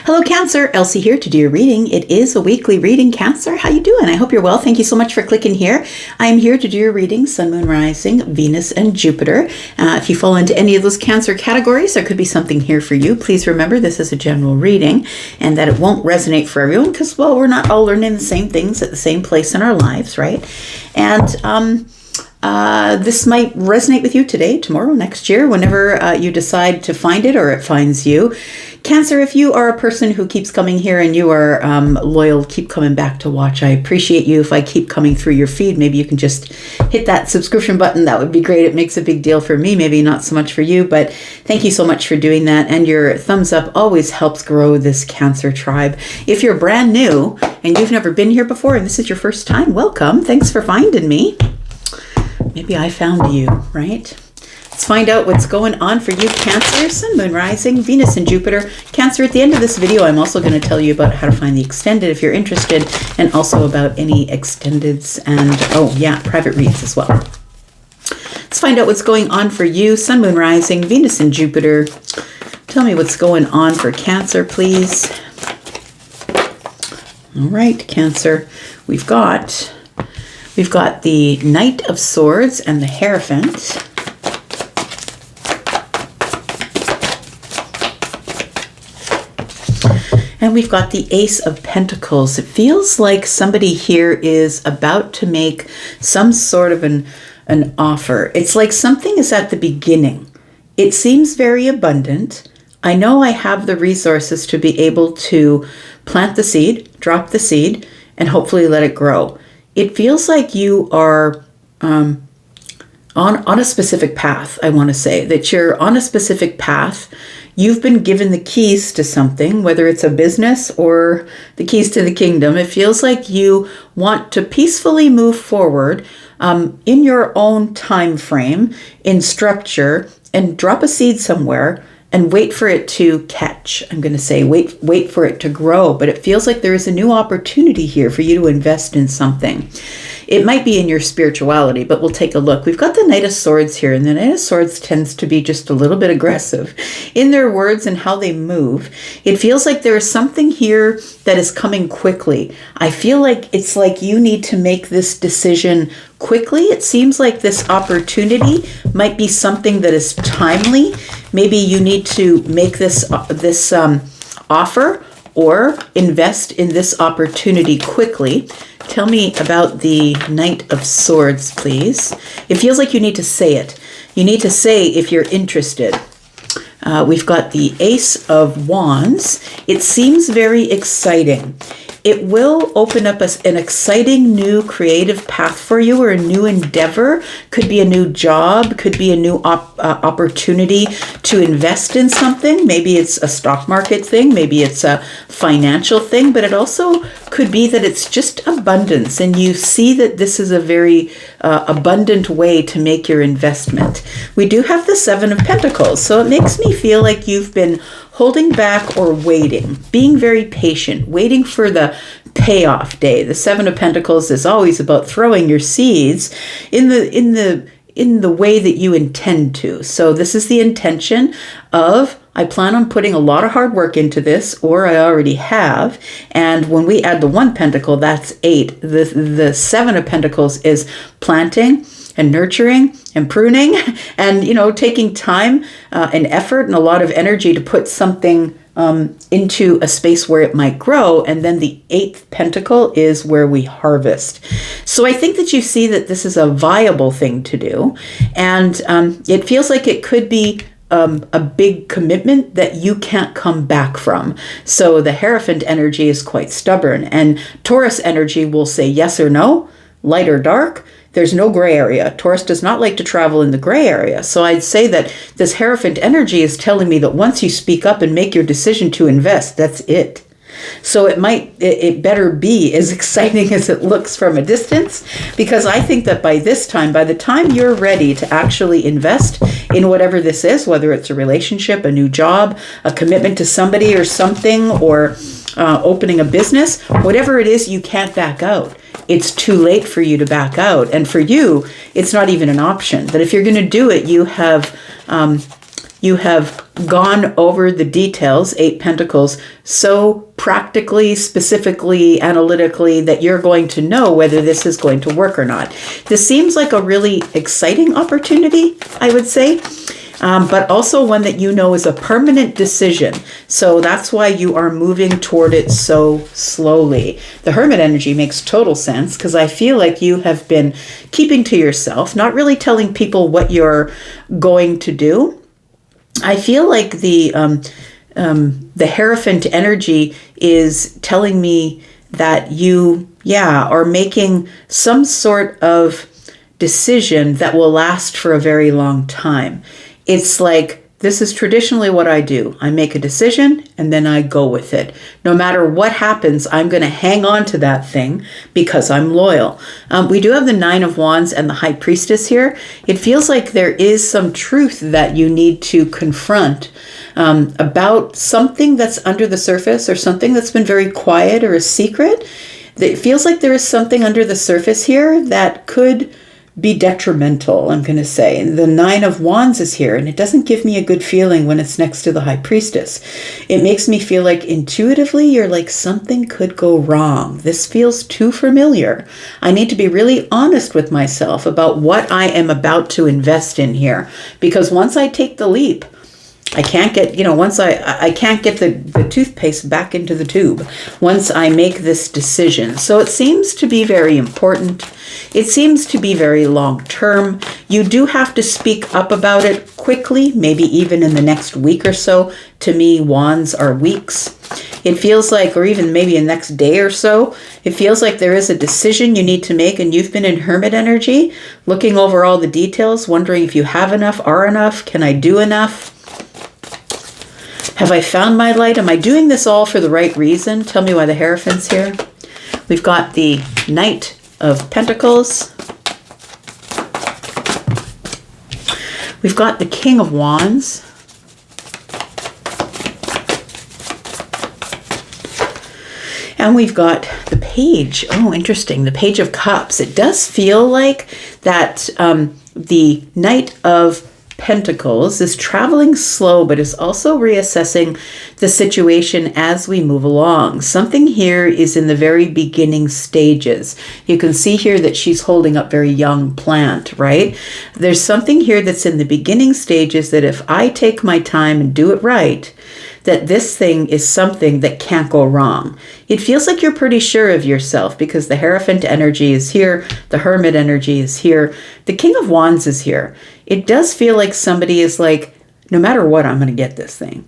Hello, Cancer. Elsie here to do your reading. It is a weekly reading, Cancer. How you doing? I hope you're well. Thank you so much for clicking here. I am here to do your reading, Sun, Moon, Rising, Venus, and Jupiter. If you fall into any of those Cancer categories, there could be something here for you. Please remember this is a general reading and that it won't resonate for everyone because, well, we're not all learning the same things at the same place in our lives, right? And this might resonate with you today, tomorrow, next year, whenever you decide to find it or it finds you. Cancer, if you are a person who keeps coming here and you are loyal, keep coming back to watch. I appreciate you. If I keep coming through your feed, maybe you can just hit that subscription button. That would be great. It makes a big deal for me, maybe not so much for you, but thank you so much for doing that. And your thumbs up always helps grow this Cancer tribe. If you're brand new and you've never been here before and this is your first time, welcome. Thanks for finding me. Maybe I found you, right? Let's find out what's going on for you, Cancer, Sun, Moon, Rising, Venus, and Jupiter. Cancer, at the end of this video, I'm also going to tell you about how to find the extended if you're interested, and also about any extendeds and, private reads as well. Let's find out what's going on for you, Sun, Moon, Rising, Venus, and Jupiter. Tell me what's going on for Cancer, please. All right, Cancer, we've got the Knight of Swords and the Hierophant. And we've got the Ace of Pentacles. It feels like somebody here is about to make some sort of an offer. It's like something is at the beginning. It seems very abundant. I know I have the resources to be able to plant the seed, drop the seed, and hopefully let it grow. It feels like you are on a specific path, I want to say. That you're on a specific path. You've been given the keys to something, whether it's a business or the keys to the kingdom. It feels like you want to peacefully move forward in your own time frame, in structure, and drop a seed somewhere and wait for it to catch. I'm going to say wait for it to grow, but it feels like there is a new opportunity here for you to invest in something. It might be in your spirituality, but we'll take a look. We've got the Knight of Swords here, and the Knight of Swords tends to be just a little bit aggressive in their words and how they move. It feels like there is something here that is coming quickly. I feel like it's like you need to make this decision quickly. It seems like this opportunity might be something that is timely. Maybe you need to make this offer or invest in this opportunity quickly. Tell me about the Knight of Swords, please. It feels like you need to say it. You need to say if you're interested. We've got the Ace of Wands. It seems very exciting. It will open up an exciting new creative path for you, or a new endeavor. Could be a new job, could be a new opportunity to invest in something. Maybe it's a stock market thing, maybe it's a financial thing, but it also could be that it's just abundance, and you see that this is a very abundant way to make your investment. We do have the Seven of Pentacles, so it makes me feel like you've been holding back or waiting, being very patient, waiting for the payoff day. The Seven of Pentacles is always about throwing your seeds in the way that you intend to. So this is the intention of, I plan on putting a lot of hard work into this, or I already have. And when we add the one pentacle, that's 8. The Seven of Pentacles is planting and nurturing and pruning and, taking time and effort and a lot of energy to put something into a space where it might grow. And then the 8th pentacle is where we harvest. So I think that you see that this is a viable thing to do. And it feels like it could be a big commitment that you can't come back from. So the Hierophant energy is quite stubborn, and Taurus energy will say yes or no, light or dark. There's no gray area. Taurus does not like to travel in the gray area. So I'd say that this Hierophant energy is telling me that once you speak up and make your decision to invest, that's it. So it better be as exciting as it looks from a distance, because I think that by the time you're ready to actually invest in whatever this is, whether it's a relationship, a new job, a commitment to somebody or something, or opening a business, whatever it is, you can't back out. It's too late for you to back out. And for you, it's not even an option. But if you're going to do it, you have gone over the details, 8 Pentacles, so practically, specifically, analytically, that you're going to know whether this is going to work or not. This seems like a really exciting opportunity, I would say, but also one that you know is a permanent decision. So that's why you are moving toward it so slowly. The Hermit energy makes total sense, because I feel like you have been keeping to yourself, not really telling people what you're going to do. I feel like the Hierophant energy is telling me that you, are making some sort of decision that will last for a very long time. It's like, this is traditionally what I do. I make a decision and then I go with it. No matter what happens, I'm going to hang on to that thing because I'm loyal. We do have the 9 of Wands and the High Priestess here. It feels like there is some truth that you need to confront about something that's under the surface, or something that's been very quiet or a secret. It feels like there is something under the surface here that could be detrimental, I'm going to say. The 9 of Wands is here, and it doesn't give me a good feeling when it's next to the High Priestess. It makes me feel like intuitively you're like, something could go wrong. This feels too familiar. I need to be really honest with myself about what I am about to invest in here, because once I take the leap, I can't get, once I can't get the toothpaste back into the tube once I make this decision. So it seems to be very important. It seems to be very long term. You do have to speak up about it quickly, maybe even in the next week or so. To me, wands are weeks. It feels like, or even maybe a next day or so, it feels like there is a decision you need to make, and you've been in Hermit energy, looking over all the details, wondering if you have enough, are enough, can I do enough? Have I found my light? Am I doing this all for the right reason? Tell me why the Hierophant's here. We've got the Knight of Pentacles. We've got the King of Wands. And we've got the Page. Oh, interesting. The Page of Cups. It does feel like that the Knight of Pentacles is traveling slow, but is also reassessing the situation as we move along. Something here is in the very beginning stages. You can see here that she's holding up very young plant, right? There's something here that's in the beginning stages that if I take my time and do it right, that this thing is something that can't go wrong. It feels like you're pretty sure of yourself, because the Hierophant energy is here, the Hermit energy is here, the King of Wands is here. It does feel like somebody is like, no matter what, I'm going to get this thing.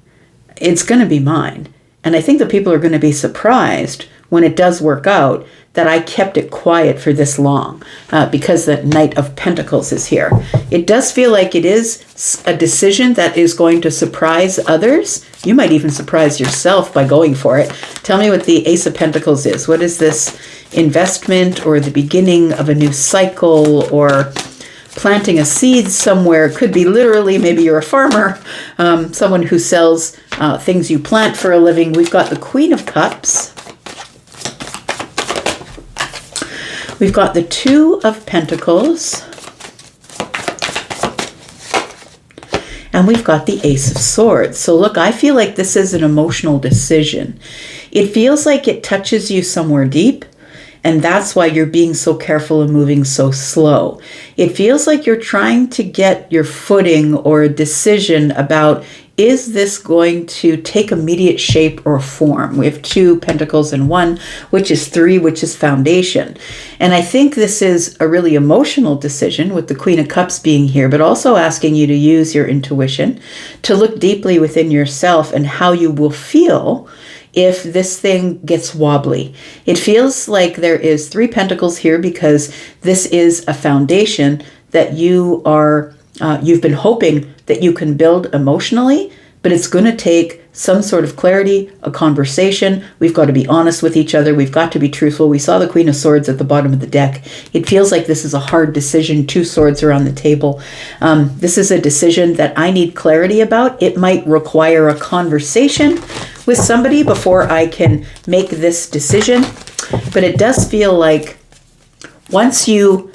It's going to be mine. And I think that people are going to be surprised when it does work out that I kept it quiet for this long, because the Knight of Pentacles is here. It does feel like it is a decision that is going to surprise others. You might even surprise yourself by going for it. Tell me what the Ace of Pentacles is. What is this investment, or the beginning of a new cycle, or planting a seed somewhere? It could be literally, maybe you're a farmer, someone who sells things you plant for a living. We've got the Queen of Cups. We've got the 2 of Pentacles. And we've got the Ace of Swords. So look, I feel like this is an emotional decision. It feels like it touches you somewhere deep, and that's why you're being so careful and moving so slow. It feels like you're trying to get your footing, or a decision about, is this going to take immediate shape or form? We have 2 Pentacles and 1, which is 3, which is foundation. And I think this is a really emotional decision, with the Queen of Cups being here, but also asking you to use your intuition, to look deeply within yourself and how you will feel if this thing gets wobbly. It feels like there is 3 Pentacles here, because this is a foundation that you are, you've been hoping that you can build emotionally, but it's going to take some sort of clarity, a conversation. We've got to be honest with each other. We've got to be truthful. We saw the Queen of Swords at the bottom of the deck. It feels like this is a hard decision. 2 swords are on the table. This is a decision that I need clarity about. It might require a conversation with somebody before I can make this decision. But it does feel like once you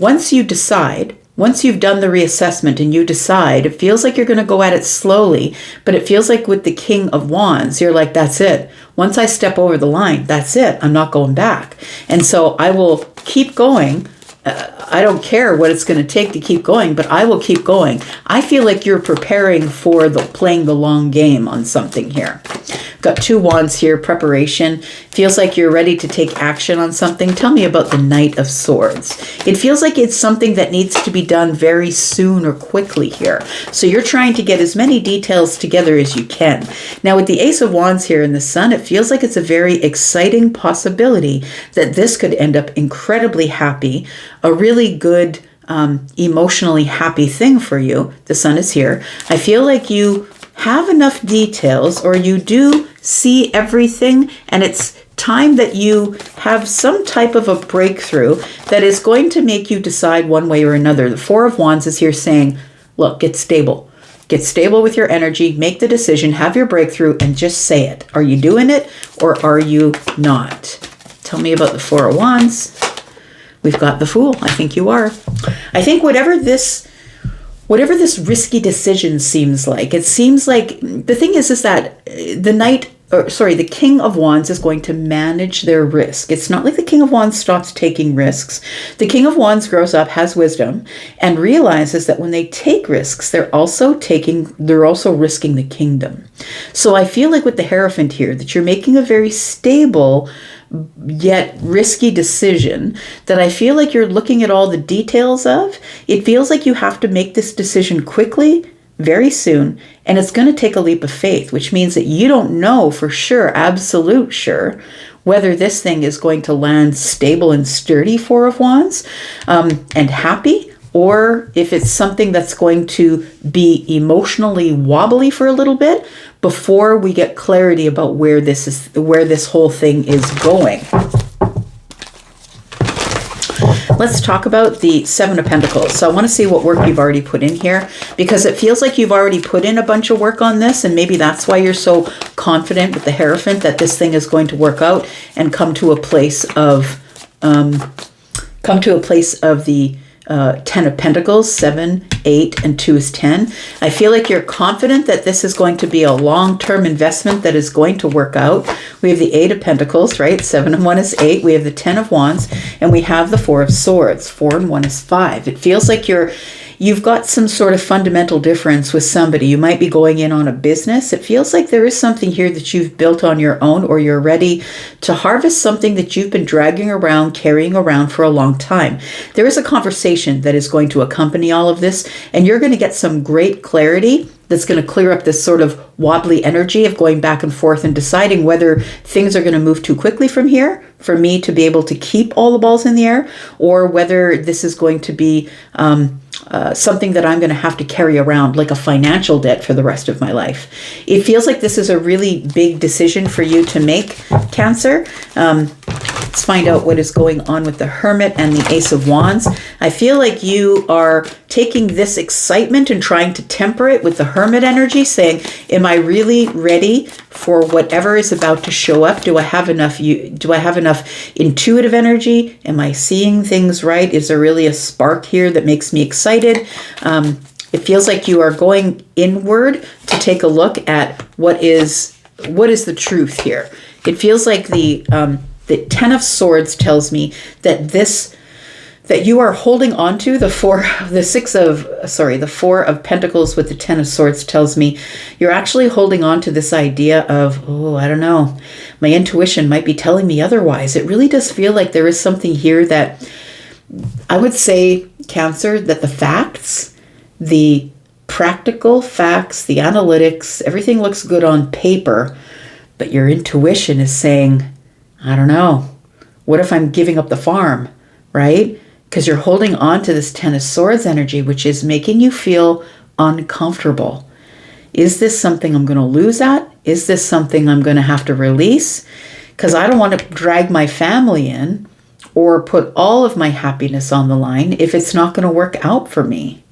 decide once you've done the reassessment and you decide, it feels like you're going to go at it slowly, but it feels like with the King of Wands, you're like, that's it. Once I step over the line, that's it. I'm not going back. And so I will keep going. I don't care what it's going to take to keep going, but I will keep going. I feel like you're preparing for playing the long game on something here. Got 2 wands here, preparation. Feels like you're ready to take action on something. Tell me about the Knight of Swords. It feels like it's something that needs to be done very soon or quickly here. So you're trying to get as many details together as you can. Now with the Ace of Wands here in the Sun, it feels like it's a very exciting possibility that this could end up incredibly happy, a really good, emotionally happy thing for you. The Sun is here. I feel like you have enough details, or you do see everything, and it's time that you have some type of a breakthrough that is going to make you decide one way or another. The 4 of Wands is here saying, look, get stable. Get stable with your energy, make the decision, have your breakthrough, and just say it. Are you doing it or are you not? Tell me about the 4 of Wands. We've got the Fool. I think you are. I think whatever this risky decision seems like, it seems like the thing is that the King of Wands is going to manage their risk. It's not like the King of Wands stops taking risks. The King of Wands grows up, has wisdom, and realizes that when they take risks, they're also risking the kingdom. So I feel like with the Hierophant here, that you're making a very stable yet risky decision that I feel like you're looking at all the details of. It feels like you have to make this decision quickly, very soon, and it's going to take a leap of faith, which means that you don't know for sure, absolute sure, whether this thing is going to land stable and sturdy, 4 of Wands, and happy, or if it's something that's going to be emotionally wobbly for a little bit before we get clarity about where this whole thing is going. Let's talk about the 7 of Pentacles. So I want to see what work you've already put in here, because it feels like you've already put in a bunch of work on this, and maybe that's why you're so confident with the Hierophant that this thing is going to work out and come to a place of the 10 of Pentacles, 7, 8, and 2 is 10. I feel like you're confident that this is going to be a long-term investment that is going to work out. We have the 8 of Pentacles, right? 7 and 1 is 8. We have the 10 of Wands, and we have the 4 of Swords. 4 and 1 is 5. It feels like you've got some sort of fundamental difference with somebody. You might be going in on a business. It feels like there is something here that you've built on your own, or you're ready to harvest something that you've been dragging around, carrying around for a long time. There is a conversation that is going to accompany all of this, and you're going to get some great clarity that's going to clear up this sort of wobbly energy of going back and forth and deciding whether things are going to move too quickly from here for me to be able to keep all the balls in the air, or whether this is going to be something that I'm going to have to carry around like a financial debt for the rest of my life. It feels like this is a really big decision for you to make, Cancer. Let's find out what is going on with the Hermit and the Ace of Wands. I feel like you are taking this excitement and trying to temper it with the Hermit energy, saying, am I really ready for whatever is about to show up? Do I have enough intuitive energy? Am I seeing things right? Is there really a spark here that makes me excited? It feels like you are going inward to take a look at what is the truth here. It feels like the 10 of Swords tells me that you are holding on to the 4 of Pentacles with the 10 of Swords tells me you're actually holding on to this idea of, I don't know, my intuition might be telling me otherwise. It really does feel like there is something here that I would say, Cancer, that the facts, the practical facts, the analytics, everything looks good on paper, but your intuition is saying, I don't know, what if I'm giving up the farm, right? Because you're holding on to this 10 of Swords energy, which is making you feel uncomfortable. Is this something I'm going to lose at? Is this something I'm going to have to release? Because I don't want to drag my family in or put all of my happiness on the line if it's not going to work out for me.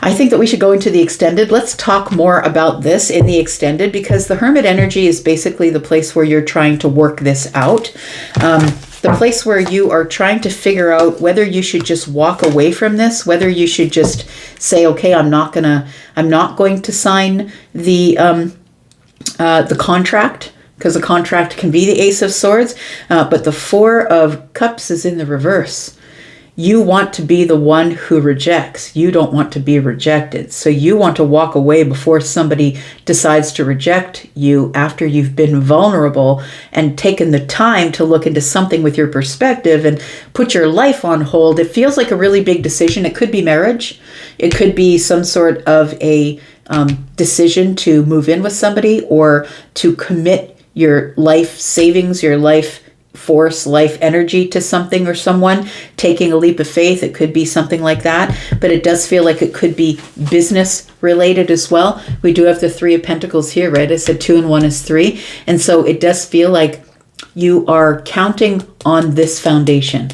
I think that we should go into the extended. Let's talk more about this in the extended, because the Hermit energy is basically the place where you're trying to work this out. the place where you are trying to figure out whether you should just walk away from this, whether you should just say, okay, I'm not going to sign the contract, because the contract can be the Ace of Swords, but the Four of Cups is in the reverse. You want to be the one who rejects. You don't want to be rejected. So you want to walk away before somebody decides to reject you, after you've been vulnerable and taken the time to look into something with your perspective and put your life on hold. It feels like a really big decision. It could be marriage. It could be some sort of a decision to move in with somebody, or to commit your life savings, your life force, life energy to something or someone, taking a leap of faith. It could be something like that, but it does feel like it could be business related as well. We do have the Three of Pentacles here, right? I said 2 and 1 is 3. And so it does feel like you are counting on this foundation,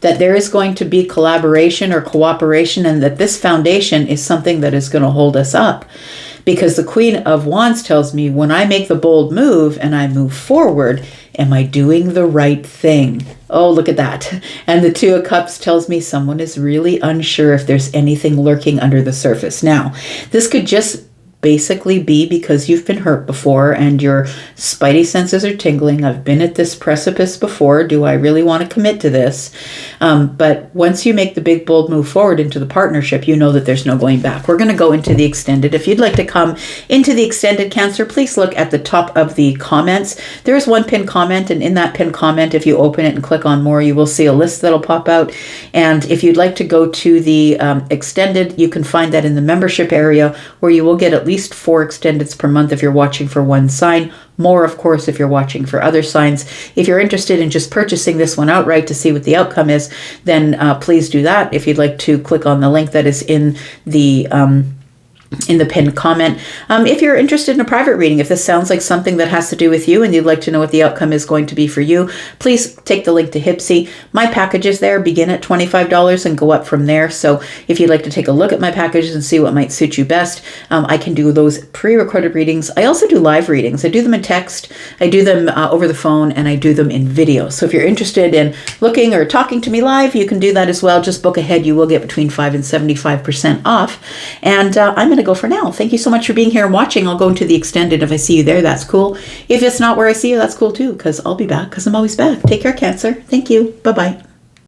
that there is going to be collaboration or cooperation, and that this foundation is something that is going to hold us up. Because the Queen of Wands tells me, when I make the bold move and I move forward, am I doing the right thing? Oh, look at that. And the Two of Cups tells me someone is really unsure if there's anything lurking under the surface. Now, this could just basically be because you've been hurt before and your spidey senses are tingling. I've been at this precipice before. Do I really want to commit to this? But once you make the big, bold move forward into the partnership, you know that there's no going back. We're going to go into the extended. If you'd like to come into the extended, Cancer, please look at the top of the comments. There is one pinned comment, and in that pinned comment, if you open it and click on more, you will see a list that'll pop out. And if you'd like to go to the extended, you can find that in the membership area, where you will get at least 4 extendeds per month if you're watching for one sign. More, of course, if you're watching for other signs. If you're interested in just purchasing this one outright to see what the outcome is, then please do that. If you'd like to click on the link that is in the pinned comment. If you're interested in a private reading, if this sounds like something that has to do with you and you'd like to know what the outcome is going to be for you, please take the link to Hypsee. My packages there begin at $25 and go up from there. So if you'd like to take a look at my packages and see what might suit you best, I can do those pre-recorded readings. I also do live readings. I do them in text, I do them over the phone, and I do them in video. So if you're interested in looking or talking to me live, you can do that as well. Just book ahead. You will get between 5 and 75% off. And I'm going to go for now. Thank you so much for being here and watching. I'll go into the extended. If I see you there, that's cool. If it's not where I see you, that's cool too, because I'll be back, because I'm always back. Take care, Cancer. Thank you. Bye-bye.